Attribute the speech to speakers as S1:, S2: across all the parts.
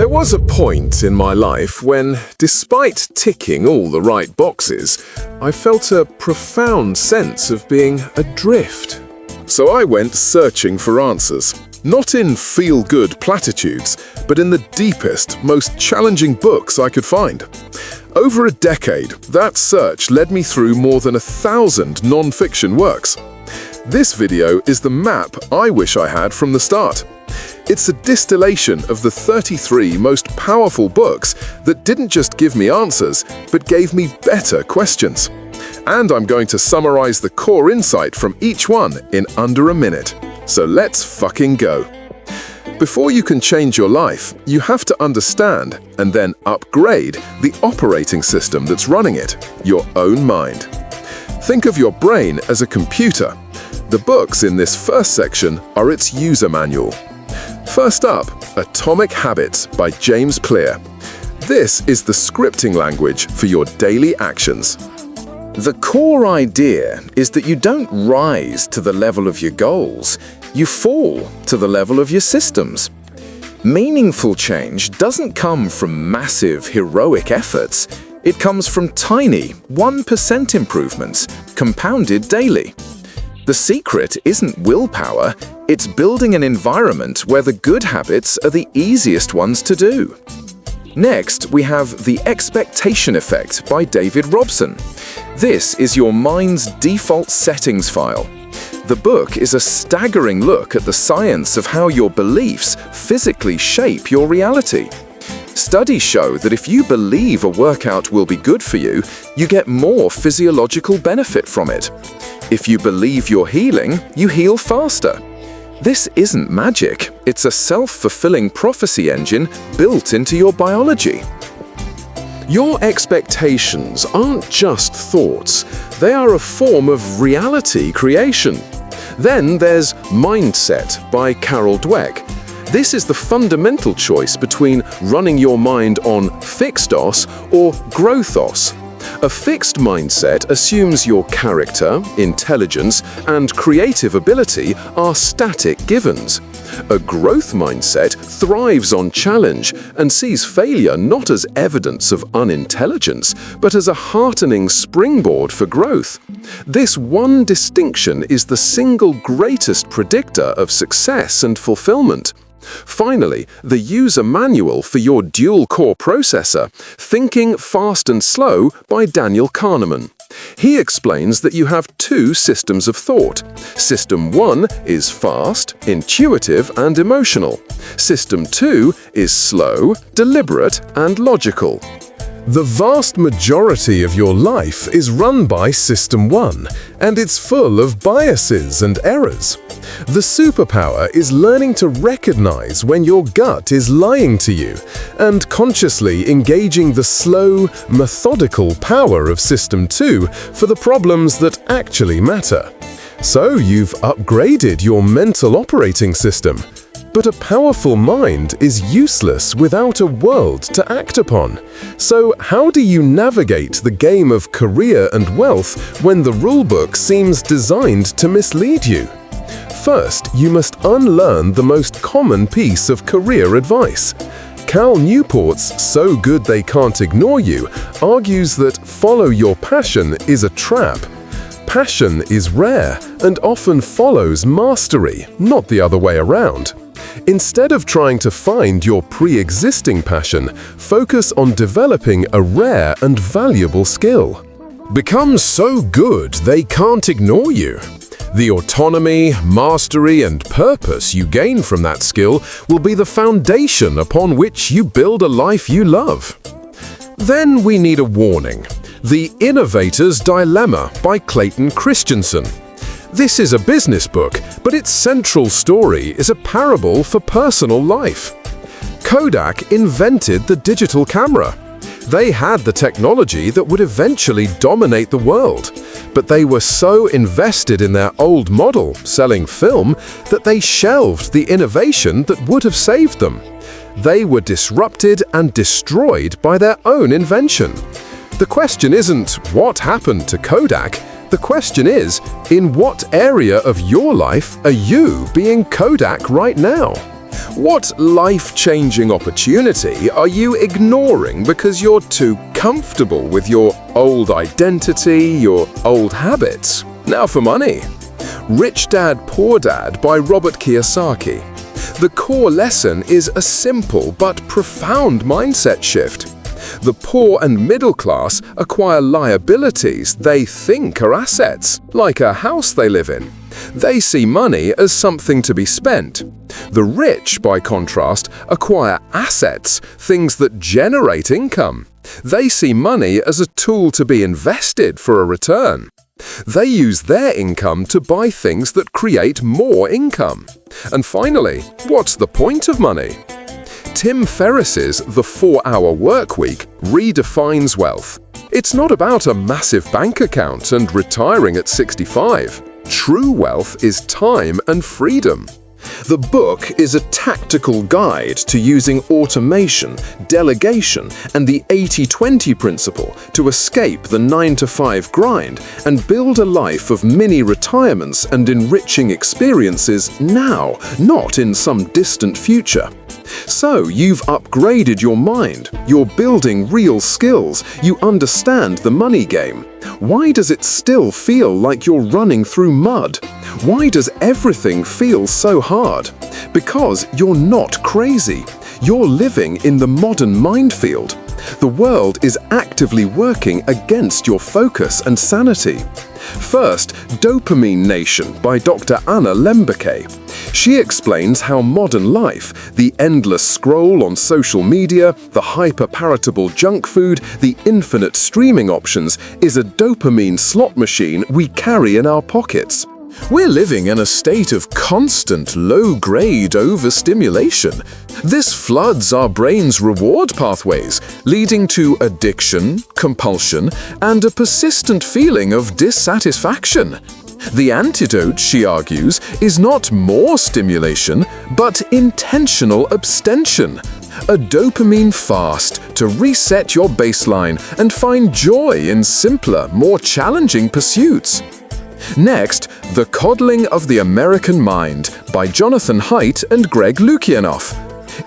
S1: There was a point in my life when, despite ticking all the right boxes, I felt a profound sense of being adrift. So I went searching for answers, not in feel-good platitudes, but in the deepest, most challenging books I could find. Over a decade, that search led me through more than 1,000 non-fiction works. This video is the map I wish I had from the start. It's a distillation of the 33 most powerful books that didn't just give me answers, but gave me better questions. And I'm going to summarize the core insight from each one in under a minute. So let's fucking go. Before you can change your life, you have to understand and then upgrade the operating system that's running it, your own mind. Think of your brain as a computer. The books in this first section are its user manual. First up, Atomic Habits by James Clear. This is the scripting language for your daily actions.
S2: The core idea is that you don't rise to the level of your goals, you fall to the level of your systems. Meaningful change doesn't come from massive, heroic efforts. It comes from tiny, 1% improvements, compounded daily. The secret isn't willpower, it's building an environment where the good habits are the easiest ones to do. Next, we have The Expectation Effect by David Robson. This is your mind's default settings file. The book is a staggering look at the science of how your beliefs physically shape your reality. Studies show that if you believe a workout will be good for you, you get more physiological benefit from it. If you believe you're healing, you heal faster. This isn't magic, it's a self-fulfilling prophecy engine built into your biology.
S1: Your expectations aren't just thoughts, they are a form of reality creation. Then there's Mindset by Carol Dweck. This is the fundamental choice between running your mind on fixed-os or growth-os. A fixed mindset assumes your character, intelligence, and creative ability are static givens. A growth mindset thrives on challenge and sees failure not as evidence of unintelligence, but as a heartening springboard for growth. This one distinction is the single greatest predictor of success and fulfillment. Finally, the user manual for your dual-core processor, Thinking Fast and Slow by Daniel Kahneman. He explains that you have two systems of thought. System 1 is fast, intuitive, and emotional. System 2 is slow, deliberate, and logical. The vast majority of your life is run by System 1, and it's full of biases and errors. The superpower is learning to recognize when your gut is lying to you and consciously engaging the slow, methodical power of System 2 for the problems that actually matter. So you've upgraded your mental operating system. But a powerful mind is useless without a world to act upon. So how do you navigate the game of career and wealth when the rulebook seems designed to mislead you? First, you must unlearn the most common piece of career advice. Cal Newport's So Good They Can't Ignore You argues that follow your passion is a trap. Passion is rare and often follows mastery, not the other way around. Instead of trying to find your pre-existing passion, focus on developing a rare and valuable skill. Become so good they can't ignore you. The autonomy, mastery, and purpose you gain from that skill will be the foundation upon which you build a life you love. Then we need a warning. The Innovator's Dilemma by Clayton Christensen. This is a business book, but its central story is a parable for personal life. Kodak invented the digital camera. They had the technology that would eventually dominate the world, but they were so invested in their old model, selling film, that they shelved the innovation that would have saved them. They were disrupted and destroyed by their own invention. The question isn't, what happened to Kodak? The question is, in what area of your life are you being Kodak right now? What life-changing opportunity are you ignoring because you're too comfortable with your old identity, your old habits? Now for money. Rich Dad, Poor Dad by Robert Kiyosaki. The core lesson is a simple but profound mindset shift. The poor and middle class acquire liabilities they think are assets, like a house they live in. They see money as something to be spent. The rich, by contrast, acquire assets, things that generate income. They see money as a tool to be invested for a return. They use their income to buy things that create more income. And finally, what's the point of money? Tim Ferriss's The 4-Hour Workweek redefines wealth. It's not about a massive bank account and retiring at 65. True wealth is time and freedom. The book is a tactical guide to using automation, delegation, and the 80-20 principle to escape the 9-to-5 grind and build a life of mini retirements and enriching experiences now, not in some distant future. So you've upgraded your mind, you're building real skills, you understand the money game. Why does it still feel like you're running through mud? Why does everything feel so hard? Because you're not crazy. You're living in the modern minefield. The world is actively working against your focus and sanity. First, Dopamine Nation by Dr. Anna Lembeke. She explains how modern life, the endless scroll on social media, the hyper-palatable junk food, the infinite streaming options, is a dopamine slot machine we carry in our pockets. We're living in a state of constant low-grade overstimulation. This floods our brain's reward pathways, leading to addiction, compulsion, and a persistent feeling of dissatisfaction. The antidote, she argues, is not more stimulation, but intentional abstention. A dopamine fast to reset your baseline and find joy in simpler, more challenging pursuits. Next, The Coddling of the American Mind by Jonathan Haidt and Greg Lukianoff.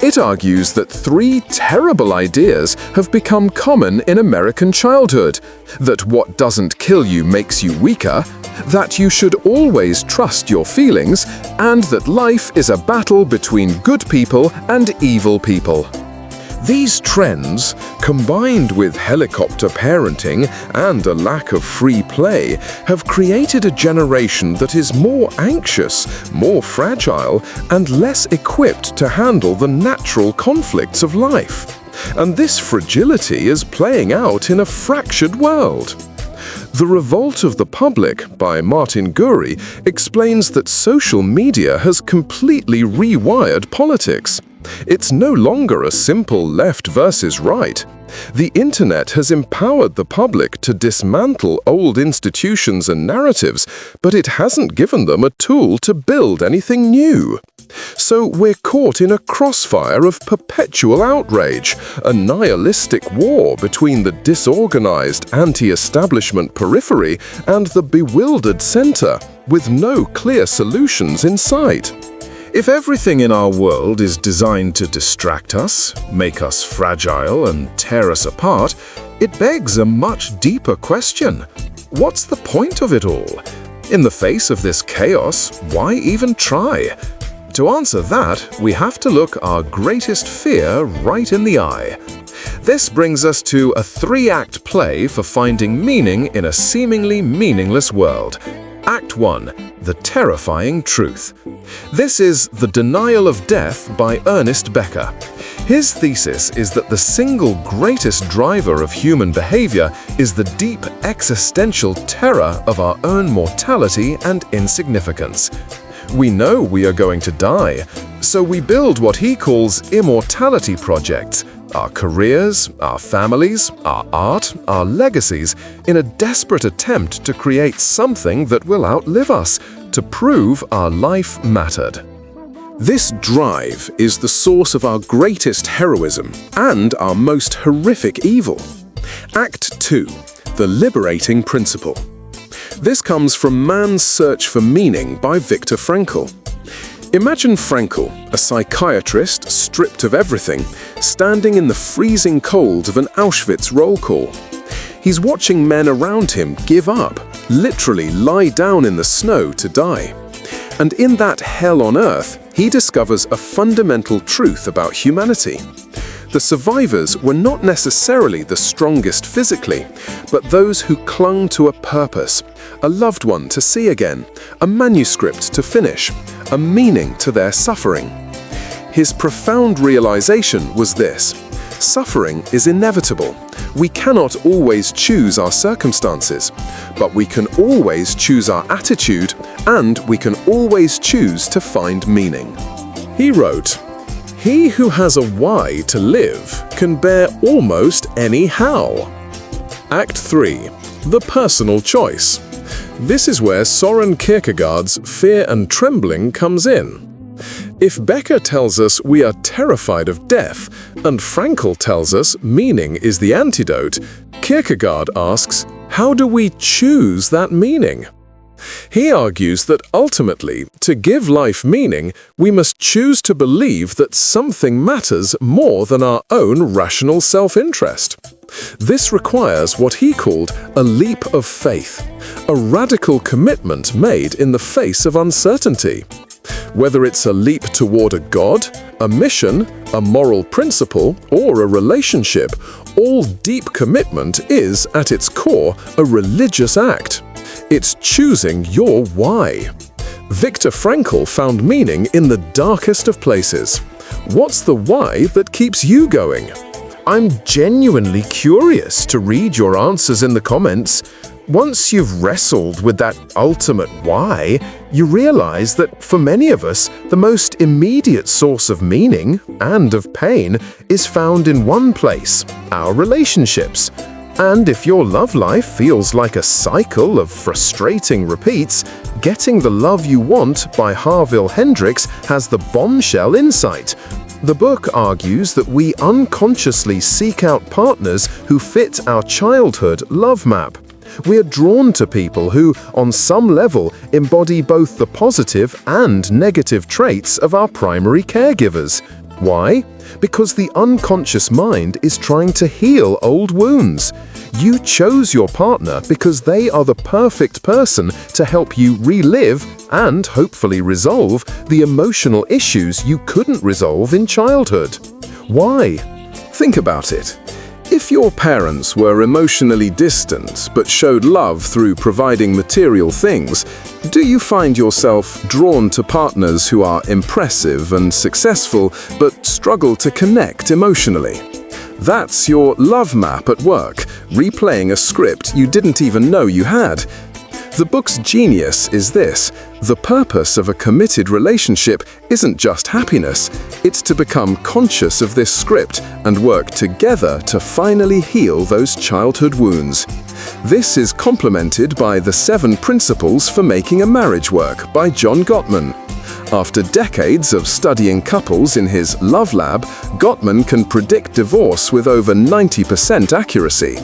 S1: It argues that 3 terrible ideas have become common in American childhood: that what doesn't kill you makes you weaker, that you should always trust your feelings, and that life is a battle between good people and evil people. These trends, combined with helicopter parenting and a lack of free play, have created a generation that is more anxious, more fragile, and less equipped to handle the natural conflicts of life. And this fragility is playing out in a fractured world. The Revolt of the Public by Martin Gurri explains that social media has completely rewired politics. It's no longer a simple left versus right. The internet has empowered the public to dismantle old institutions and narratives, but it hasn't given them a tool to build anything new. So we're caught in a crossfire of perpetual outrage, a nihilistic war between the disorganized anti-establishment periphery and the bewildered center, with no clear solutions in sight. If everything in our world is designed to distract us, make us fragile, and tear us apart, it begs a much deeper question. What's the point of it all? In the face of this chaos, why even try? To answer that, we have to look our greatest fear right in the eye. This brings us to a 3-act play for finding meaning in a seemingly meaningless world. Act 1. The Terrifying Truth. This is The Denial of Death by Ernest Becker. His thesis is that the single greatest driver of human behavior is the deep existential terror of our own mortality and insignificance. We know we are going to die, so we build what he calls immortality projects, our careers, our families, our art, our legacies, in a desperate attempt to create something that will outlive us, to prove our life mattered. This drive is the source of our greatest heroism and our most horrific evil. Act 2. The Liberating Principle. This comes from Man's Search for Meaning by Viktor Frankl. Imagine Frankl, a psychiatrist stripped of everything, standing in the freezing cold of an Auschwitz roll call. He's watching men around him give up, literally lie down in the snow to die. And in that hell on earth, he discovers a fundamental truth about humanity. The survivors were not necessarily the strongest physically, but those who clung to a purpose, a loved one to see again, a manuscript to finish, a meaning to their suffering. His profound realization was this: suffering is inevitable. We cannot always choose our circumstances, but we can always choose our attitude, and we can always choose to find meaning. He wrote, "He who has a why to live can bear almost any how." Act 3. The personal choice. This is where Søren Kierkegaard's Fear and Trembling comes in. If Becker tells us we are terrified of death, and Frankl tells us meaning is the antidote, Kierkegaard asks, how do we choose that meaning? He argues that ultimately, to give life meaning, we must choose to believe that something matters more than our own rational self-interest. This requires what he called a leap of faith, a radical commitment made in the face of uncertainty. Whether it's a leap toward a god, a mission, a moral principle, or a relationship, all deep commitment is, at its core, a religious act. It's choosing your why. Viktor Frankl found meaning in the darkest of places. What's the why that keeps you going? I'm genuinely curious to read your answers in the comments. Once you've wrestled with that ultimate why, you realize that for many of us, the most immediate source of meaning and of pain is found in one place: our relationships. And if your love life feels like a cycle of frustrating repeats, Getting the Love You Want by Harville Hendrix has the bombshell insight. The book argues that we unconsciously seek out partners who fit our childhood love map. We are drawn to people who, on some level, embody both the positive and negative traits of our primary caregivers. Why? Because the unconscious mind is trying to heal old wounds. You chose your partner because they are the perfect person to help you relive and hopefully resolve the emotional issues you couldn't resolve in childhood. Why? Think about it. If your parents were emotionally distant but showed love through providing material things, do you find yourself drawn to partners who are impressive and successful but struggle to connect emotionally? That's your love map at work, replaying a script you didn't even know you had. The book's genius is this: the purpose of a committed relationship isn't just happiness, it's to become conscious of this script and work together to finally heal those childhood wounds. This is complemented by the 7 Principles for Making a Marriage Work by John Gottman. After decades of studying couples in his Love Lab, Gottman can predict divorce with over 90% accuracy.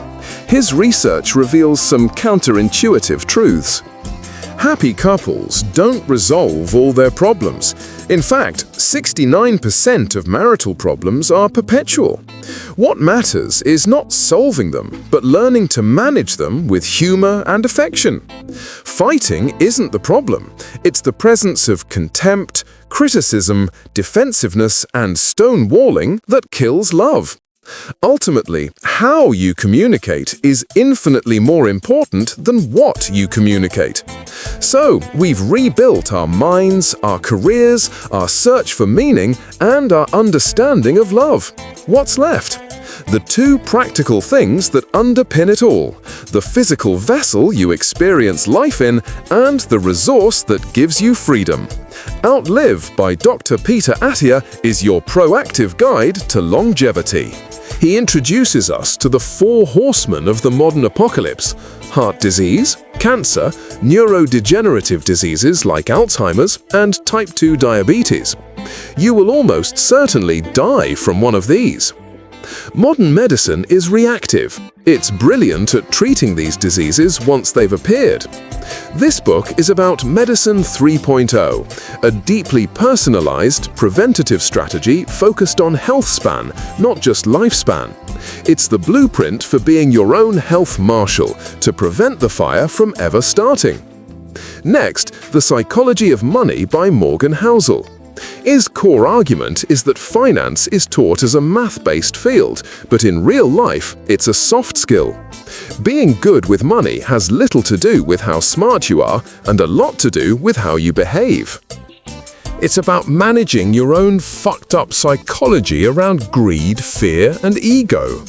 S1: His research reveals some counterintuitive truths. Happy couples don't resolve all their problems. In fact, 69% of marital problems are perpetual. What matters is not solving them, but learning to manage them with humor and affection. Fighting isn't the problem. It's the presence of contempt, criticism, defensiveness, and stonewalling that kills love. Ultimately, how you communicate is infinitely more important than what you communicate. So, we've rebuilt our minds, our careers, our search for meaning, and our understanding of love. What's left? The 2 practical things that underpin it all: the physical vessel you experience life in, and the resource that gives you freedom. Outlive by Dr. Peter Attia is your proactive guide to longevity. He introduces us to the 4 horsemen of the modern apocalypse: heart disease, cancer, neurodegenerative diseases like Alzheimer's, and type 2 diabetes. You will almost certainly die from one of these. Modern medicine is reactive. It's brilliant at treating these diseases once they've appeared. This book is about Medicine 3.0, a deeply personalized, preventative strategy focused on health span, not just lifespan. It's the blueprint for being your own health marshal to prevent the fire from ever starting. Next, The Psychology of Money by Morgan Housel. His core argument is that finance is taught as a math-based field, but in real life, it's a soft skill. Being good with money has little to do with how smart you are and a lot to do with how you behave. It's about managing your own fucked up psychology around greed, fear, and ego.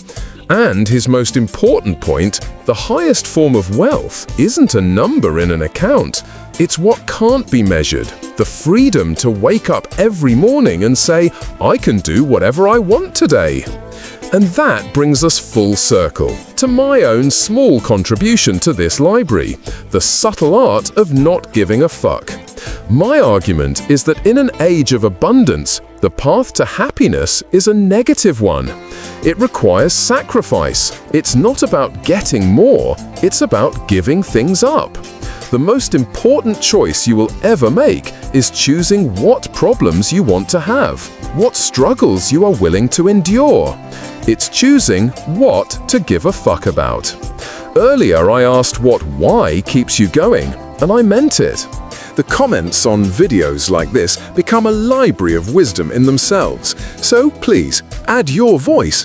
S1: And his most important point, the highest form of wealth isn't a number in an account. It's what can't be measured, the freedom to wake up every morning and say, I can do whatever I want today. And that brings us full circle to my own small contribution to this library, the subtle art of not giving a fuck. My argument is that in an age of abundance, the path to happiness is a negative one. It requires sacrifice. It's not about getting more, it's about giving things up. The most important choice you will ever make is choosing what problems you want to have, what struggles you are willing to endure. It's choosing what to give a fuck about. Earlier I asked what why keeps you going, and I meant it.
S2: The comments on videos like this become a library of wisdom in themselves, so please add your voice.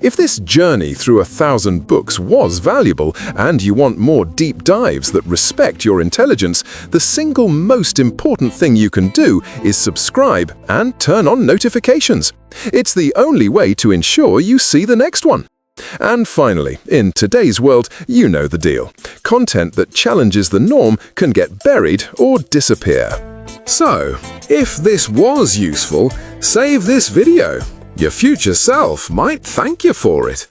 S2: If this journey through 1,000 books was valuable and you want more deep dives that respect your intelligence, the single most important thing you can do is subscribe and turn on notifications. It's the only way to ensure you see the next one. And finally, in today's world, you know the deal. Content that challenges the norm can get buried or disappear. So, if this was useful, save this video. Your future self might thank you for it.